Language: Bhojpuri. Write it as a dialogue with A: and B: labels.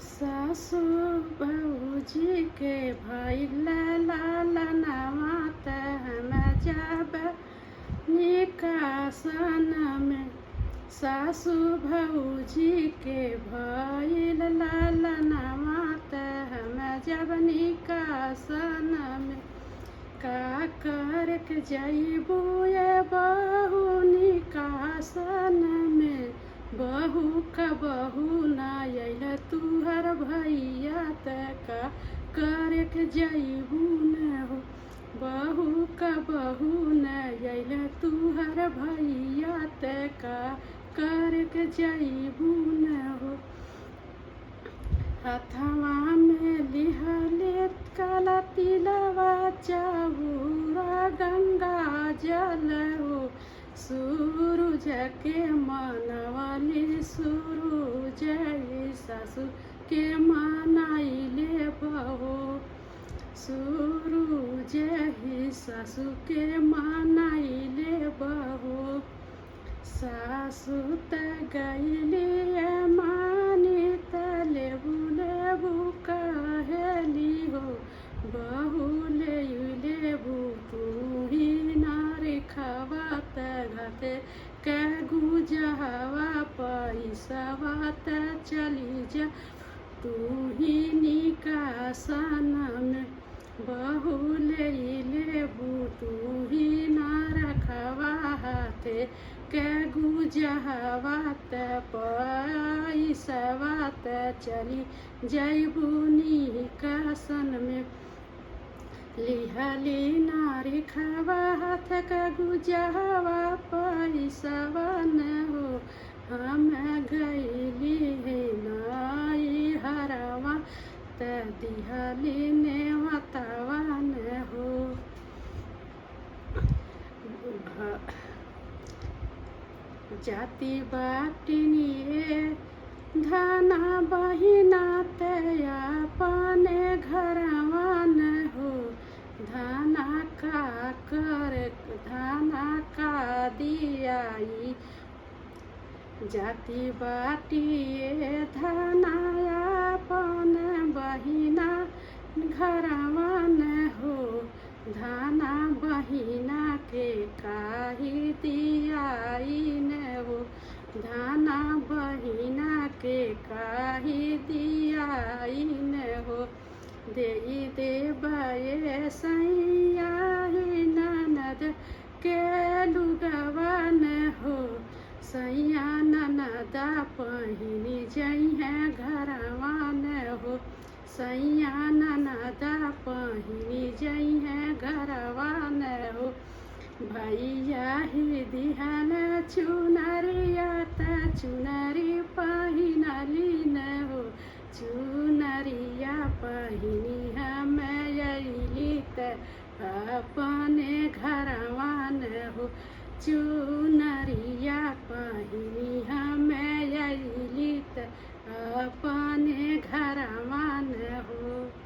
A: सासु बहूजी के भइल लालनवा त हम जब निकासन में। सासु भौजी के भइल लालनवा त हम जब निकासन में। का करके जइबू ये बहू निकासन में। बहू का बहू ना अइल तुहर भैया त का करके जइबू न हो। बहू का बहू न अइल तुहर भैया त का करके जइबू न हो। हथवा में लिहले काला तिलवा चाउरा गंगा जल हो। सूरज के मनवली सूरज सासु के मनाइले बहो। सूरज ही सासु के मनाइले बहो। सासु त गइली मानी त लेबू कहेली हो। बहू लेबू तू ही नारी खवा त घाते के गुजहवा पैसवा त चली जा तू ही निकासन में। बहू लेबू तू ही ना रखवा हाथे के गुजहवा त पैसवा त चली जइबू निकासन में। लिहली नारी खवा हाथ का गुजहवा पैसवा न हो। हम गइली है नाई हरवा त दिहली नेवतवा न हो। जाति बाटिनिए धना बहिना ते अपने घरवा न हो। धना का दियाई जाति बाटिए धना अपन बहिना घरवा न हो। धना बहिना के काही दियाई न हो। धना बहिना के काही दियाई न हो। देई देबे सैया ननद के लुगवा न हो। सैया ननदा पहिनी जइहे घरवा न हो। सैया ननदा पहिनी जइहे घरवा न हो। भैया ही दिहन चुनरिया त चुनरी पहिनली न हो। चुनरिया पहिनी हम अइली त अपने घरवा न हो। चुनरिया पहिनी हम अइली त अपने घरवा न हो।